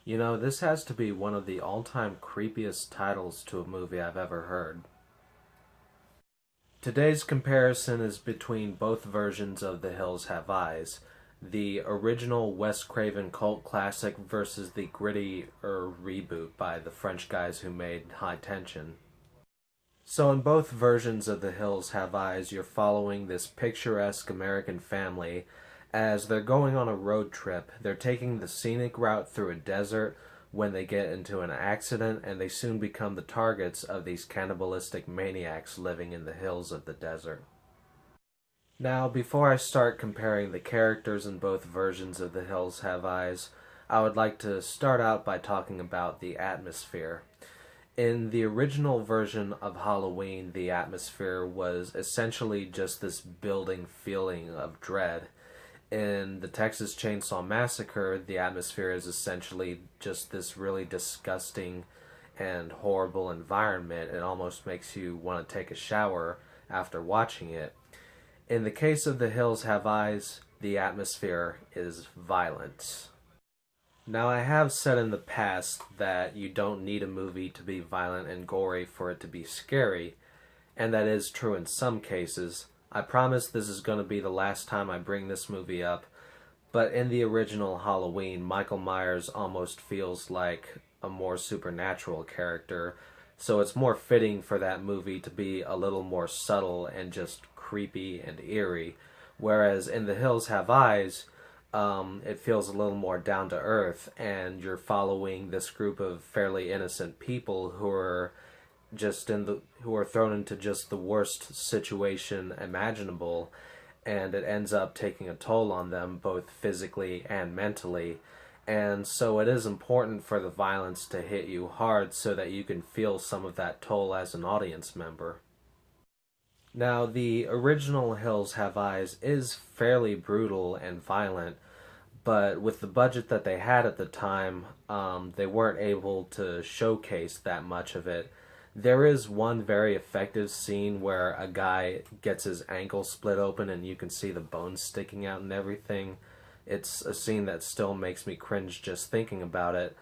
You know, this has to be one of the all-time creepiest titles to a movie I've ever heard. Today's comparison is between both versions of The Hills Have Eyes, the original Wes Craven cult classic versus the gritty reboot by the French guys who made High Tension. So in both versions of The Hills Have Eyes, you're following this picturesque American family as they're going on a road trip. They're taking the scenic route through a desert when they get into an accident, and they soon become the targets of these cannibalistic maniacs living in the hills of the desert. Now, before I start comparing the characters in both versions of The Hills Have Eyes, I would like to start out by talking about the atmosphere. In the original version of Halloween, the atmosphere was essentially just this building feeling of dread. In the Texas Chainsaw Massacre, the atmosphere is essentially just this really disgusting and horrible environment. It almost makes you want to take a shower after watching it. In the case of The Hills Have Eyes, the atmosphere is violence. Now, I have said in the past that you don't need a movie to be violent and gory for it to be scary, and that is true in some cases. I promise this is going to be the last time I bring this movie up, but in the original Halloween, Michael Myers almost feels like a more supernatural character, so it's more fitting for that movie to be a little more subtle and just creepy and eerie, whereas in The Hills Have Eyes, it feels a little more down to earth, and you're following this group of fairly innocent people who are thrown into just the worst situation imaginable, and it ends up taking a toll on them both physically and mentally. And so it is important for the violence to hit you hard so that you can feel some of that toll as an audience member. Now, the original Hills Have Eyes is fairly brutal and violent, but with the budget that they had at the time, they weren't able to showcase that much of it. There is one very effective scene where a guy gets his ankle split open and you can see the bones sticking out and everything. It's a scene that still makes me cringe just thinking about it.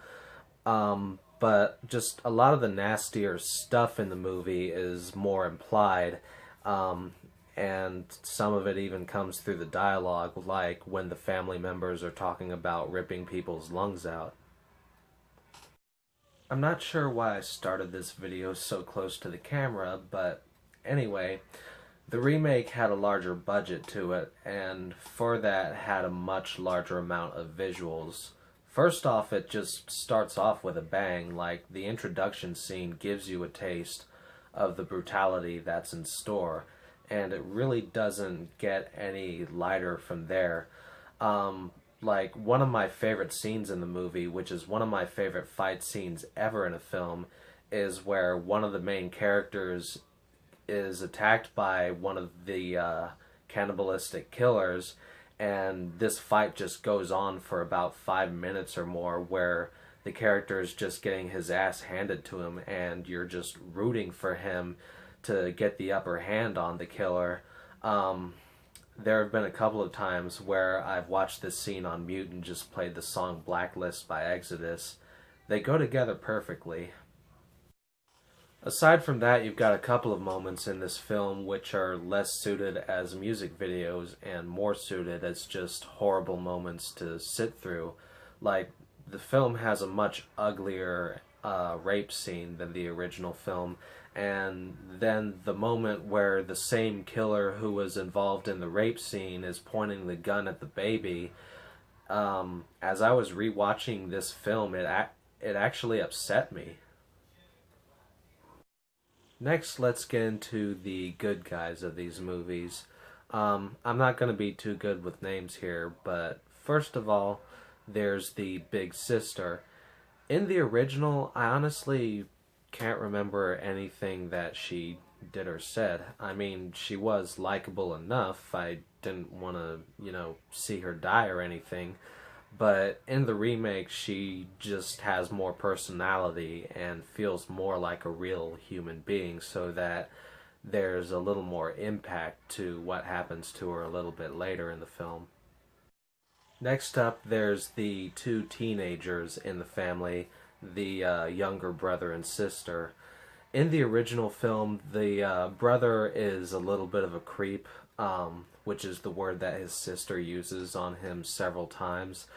But just a lot of the nastier stuff in the movie is more implied. And some of it even comes through the dialogue, like when the family members are talking about ripping people's lungs out. I'm not sure why I started this video so close to the camera, but anyway, the remake had a larger budget to it, and for that had a much larger amount of visuals. First off, it just starts off with a bang, like the introduction scene gives you a taste of the brutality that's in store, and it really doesn't get any lighter from there. Like, one of my favorite scenes in the movie, which is one of my favorite fight scenes ever in a film, is where one of the main characters is attacked by one of the cannibalistic killers, and this fight just goes on for about 5 minutes or more, where the character is just getting his ass handed to him, and you're just rooting for him to get the upper hand on the killer. There have been a couple of times where I've watched this scene on mute and just played the song Blacklist by Exodus. They go together perfectly. Aside from that, you've got a couple of moments in this film which are less suited as music videos and more suited as just horrible moments to sit through. Like, the film has a much uglier rape scene than the original film, and then the moment where the same killer who was involved in the rape scene is pointing the gun at the baby. As I was rewatching this film, it actually upset me. Next, let's get into the good guys of these movies. I'm not going to be too good with names here, but first of all, there's the big sister. In the original, I honestly can't remember anything that she did or said. I mean, she was likable enough. I didn't want to, see her die or anything. But in the remake, she just has more personality and feels more like a real human being, so that there's a little more impact to what happens to her a little bit later in the film. Next up, there's the two teenagers in the family, the younger brother and sister. In the original film, the brother is a little bit of a creep, which is the word that his sister uses on him several times.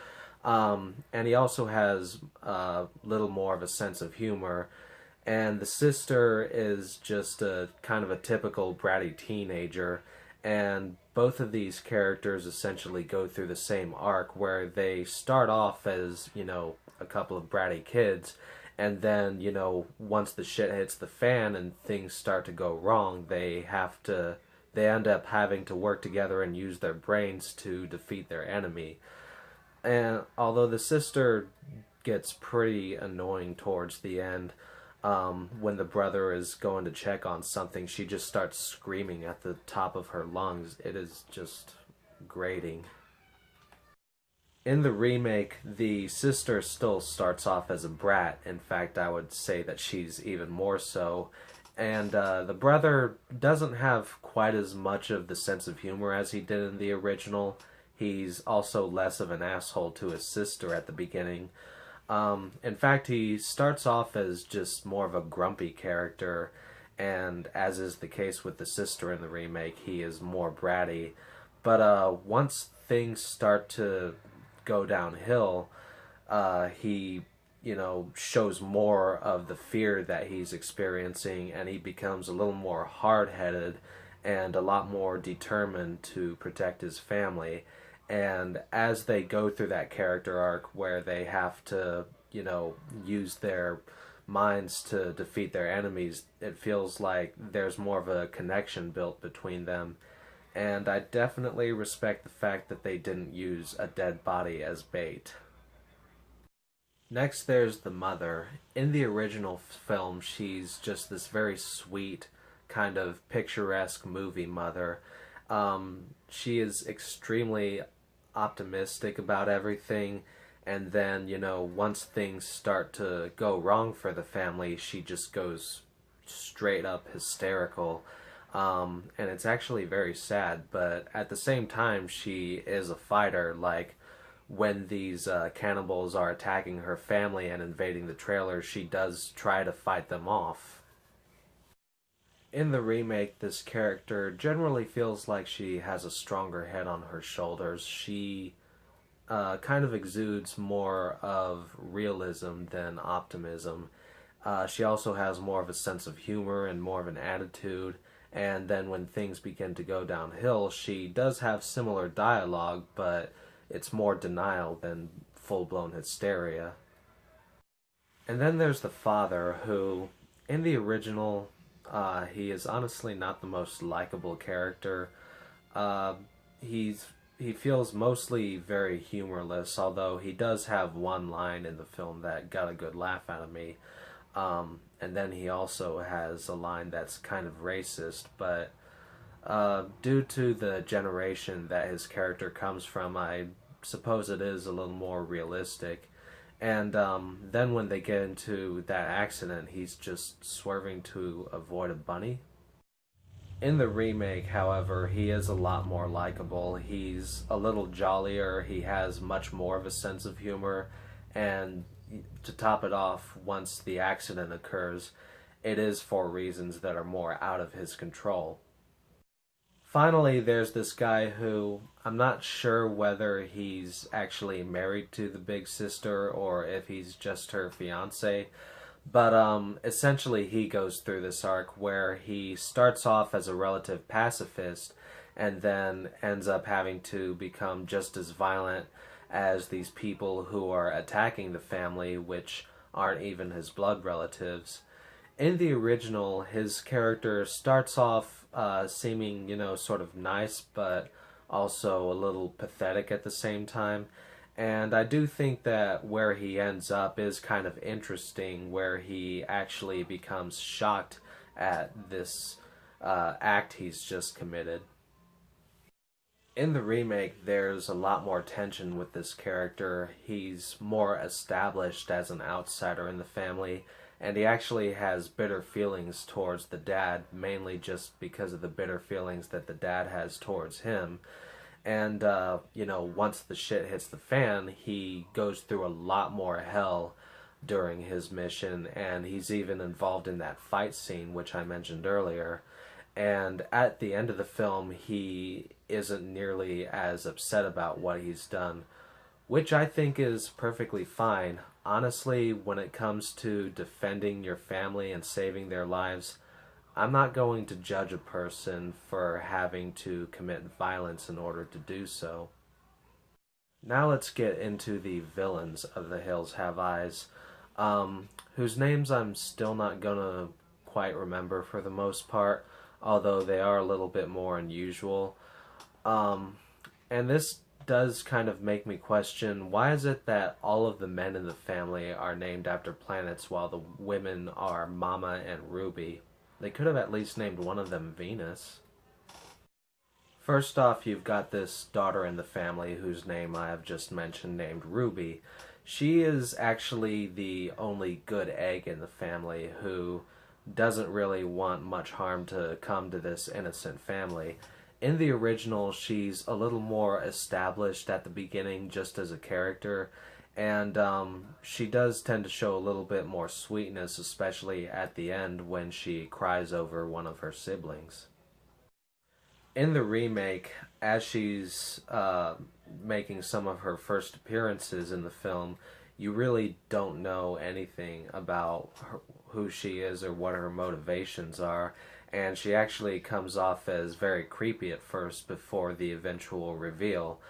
And he also has a little more of a sense of humor. And the sister is just a kind of a typical bratty teenager. And both of these characters essentially go through the same arc where they start off as, a couple of bratty kids. And then, once the shit hits the fan and things start to go wrong, they end up having to work together and use their brains to defeat their enemy. And although the sister gets pretty annoying towards the end, when the brother is going to check on something, she just starts screaming at the top of her lungs. It is just grating. In the remake, the sister still starts off as a brat. In fact, I would say that she's even more so. And the brother doesn't have quite as much of the sense of humor as he did in the original. He's also less of an asshole to his sister at the beginning. In fact, he starts off as just more of a grumpy character, and as is the case with the sister in the remake, he is more bratty. But once things start to go downhill, he, shows more of the fear that he's experiencing, and he becomes a little more hard-headed and a lot more determined to protect his family. And as they go through that character arc where they have to, use their minds to defeat their enemies, it feels like there's more of a connection built between them. And I definitely respect the fact that they didn't use a dead body as bait. Next, there's the mother. In the original film, she's just this very sweet, kind of picturesque movie mother. She is extremely optimistic about everything, and then, once things start to go wrong for the family, she just goes straight up hysterical. And it's actually very sad, but at the same time, she is a fighter. Like, when these cannibals are attacking her family and invading the trailer, she does try to fight them off. In the remake, this character generally feels like she has a stronger head on her shoulders. She kind of exudes more of realism than optimism. She also has more of a sense of humor and more of an attitude. And then when things begin to go downhill, she does have similar dialogue, but it's more denial than full-blown hysteria. And then there's the father, who, in the original, he is honestly not the most likable character. Uh, he feels mostly very humorless, although he does have one line in the film that got a good laugh out of me. And then he also has a line that's kind of racist, but due to the generation that his character comes from, I suppose it is a little more realistic. And then when they get into that accident, he's just swerving to avoid a bunny. In the remake, however, he is a lot more likable. He's a little jollier, he has much more of a sense of humor, and to top it off, once the accident occurs, it is for reasons that are more out of his control. Finally, there's this guy who I'm not sure whether he's actually married to the big sister or if he's just her fiance. But essentially he goes through this arc where he starts off as a relative pacifist and then ends up having to become just as violent as these people who are attacking the family, which aren't even his blood relatives. In the original, his character starts off seeming, sort of nice, but also a little pathetic at the same time. And I do think that where he ends up is kind of interesting, where he actually becomes shocked at this act he's just committed. In the remake, there's a lot more tension with this character. He's more established as an outsider in the family, and he actually has bitter feelings towards the dad, mainly just because of the bitter feelings that the dad has towards him. And, once the shit hits the fan, he goes through a lot more hell during his mission, and he's even involved in that fight scene, which I mentioned earlier. And at the end of the film, he isn't nearly as upset about what he's done, which I think is perfectly fine. Honestly, when it comes to defending your family and saving their lives, I'm not going to judge a person for having to commit violence in order to do so. Now let's get into the villains of The Hills Have Eyes, whose names I'm still not gonna quite remember for the most part, although they are a little bit more unusual. And this does kind of make me question, why is it that all of the men in the family are named after planets while the women are Mama and Ruby? They could have at least named one of them Venus. First off, you've got this daughter in the family whose name I have just mentioned, named Ruby. She is actually the only good egg in the family who doesn't really want much harm to come to this innocent family. In the original, she's a little more established at the beginning just as a character, and she does tend to show a little bit more sweetness, especially at the end when she cries over one of her siblings. In the remake, as she's making some of her first appearances in the film, you really don't know anything about who she is or what her motivations are, and she actually comes off as very creepy at first before the eventual reveal.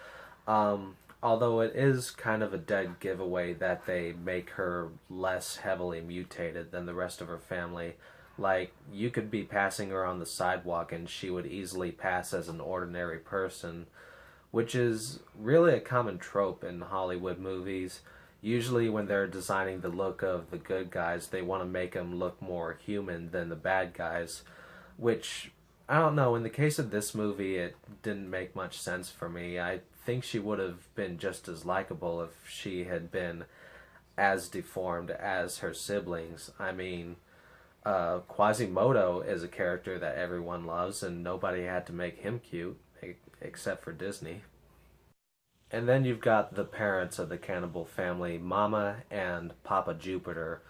Although it is kind of a dead giveaway that they make her less heavily mutated than the rest of her family. Like, you could be passing her on the sidewalk and she would easily pass as an ordinary person, which is really a common trope in Hollywood movies. Usually when they're designing the look of the good guys, they want to make them look more human than the bad guys, which, I don't know, in the case of this movie, it didn't make much sense for me. I think she would have been just as likable if she had been as deformed as her siblings. I mean, Quasimodo is a character that everyone loves, and nobody had to make him cute, except for Disney. And then you've got the parents of the cannibal family, Mama and Papa Jupiter.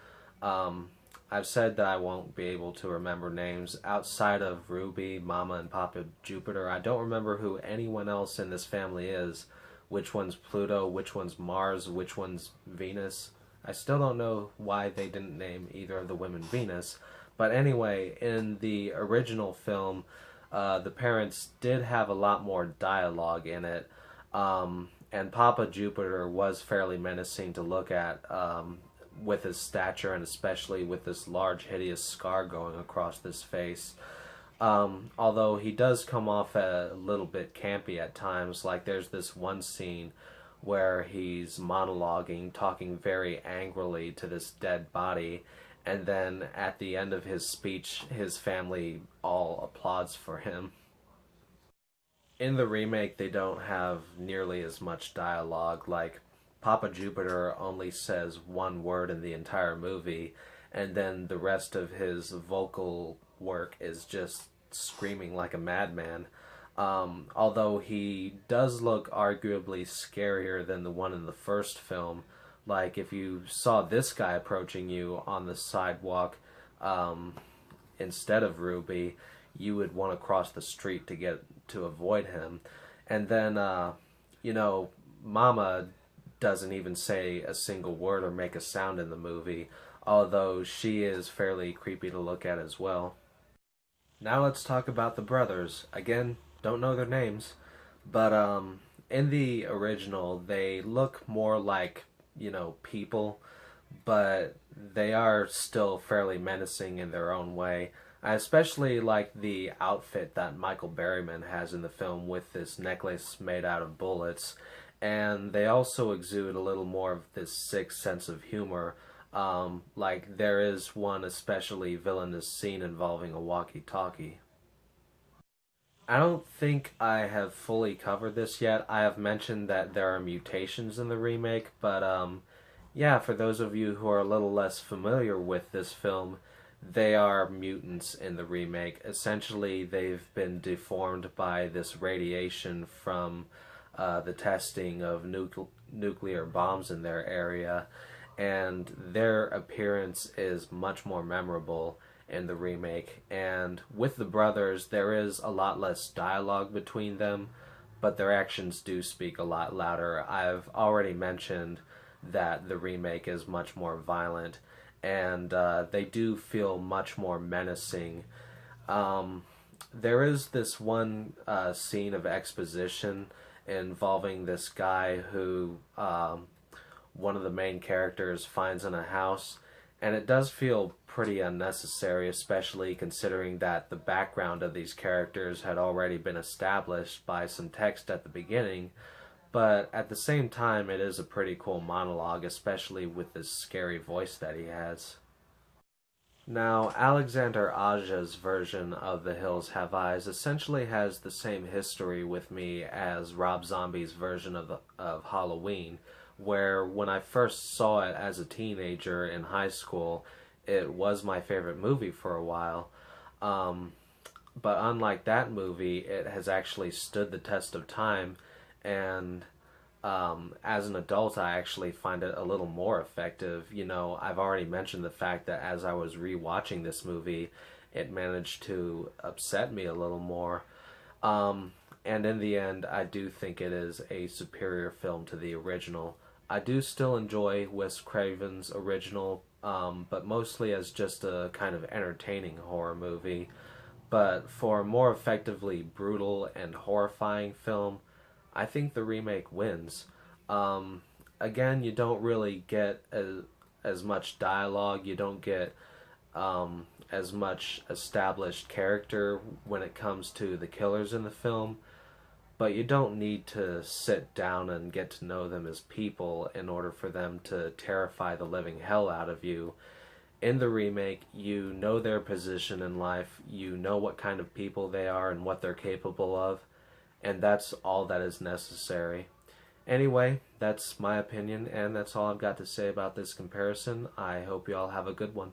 I've said that I won't be able to remember names outside of Ruby, Mama, and Papa Jupiter. I don't remember who anyone else in this family is. Which one's Pluto, which one's Mars, which one's Venus. I still don't know why they didn't name either of the women Venus. But anyway, in the original film, the parents did have a lot more dialogue in it. And Papa Jupiter was fairly menacing to look at, with his stature and especially with this large hideous scar going across his face. Although he does come off a little bit campy at times. Like, there's this one scene where he's monologuing, talking very angrily to this dead body, and then at the end of his speech, his family all applauds for him. In the remake, they don't have nearly as much dialogue. Like, Papa Jupiter only says one word in the entire movie, and then the rest of his vocal work is just screaming like a madman. Although he does look arguably scarier than the one in the first film. Like, if you saw this guy approaching you on the sidewalk, instead of Ruby, you would want to cross the street to avoid him. And then, Mama doesn't even say a single word or make a sound in the movie, although she is fairly creepy to look at as well. Now let's talk about the brothers. Again, don't know their names, but in the original, they look more like, people, but they are still fairly menacing in their own way. I especially like the outfit that Michael Berryman has in the film with this necklace made out of bullets, and they also exude a little more of this sick sense of humor. Like, there is one especially villainous scene involving a walkie-talkie. I don't think I have fully covered this yet. I have mentioned that there are mutations in the remake, but yeah, for those of you who are a little less familiar with this film, they are mutants in the remake. Essentially, they've been deformed by this radiation from the testing of nuclear bombs in their area, and their appearance is much more memorable in the remake. And with the brothers, there is a lot less dialogue between them, but their actions do speak a lot louder. I've already mentioned that the remake is much more violent, and they do feel much more menacing. There is this one scene of exposition involving this guy who one of the main characters finds in a house, and it does feel pretty unnecessary, especially considering that the background of these characters had already been established by some text at the beginning. But at the same time, it is a pretty cool monologue, especially with this scary voice that he has. Now, Alexander Aja's version of The Hills Have Eyes essentially has the same history with me as Rob Zombie's version of Halloween, where when I first saw it as a teenager in high school, it was my favorite movie for a while. But unlike that movie, it has actually stood the test of time, and as an adult, I actually find it a little more effective. You know, I've already mentioned the fact that as I was rewatching this movie, it managed to upset me a little more. And in the end, I do think it is a superior film to the original. I do still enjoy Wes Craven's original, but mostly as just a kind of entertaining horror movie. But for a more effectively brutal and horrifying film, I think the remake wins. Again, you don't really get as much dialogue, you don't get as much established character when it comes to the killers in the film, but you don't need to sit down and get to know them as people in order for them to terrify the living hell out of you. In the remake, you know their position in life, you know what kind of people they are and what they're capable of, and that's all that is necessary. Anyway, that's my opinion, and that's all I've got to say about this comparison. I hope you all have a good one.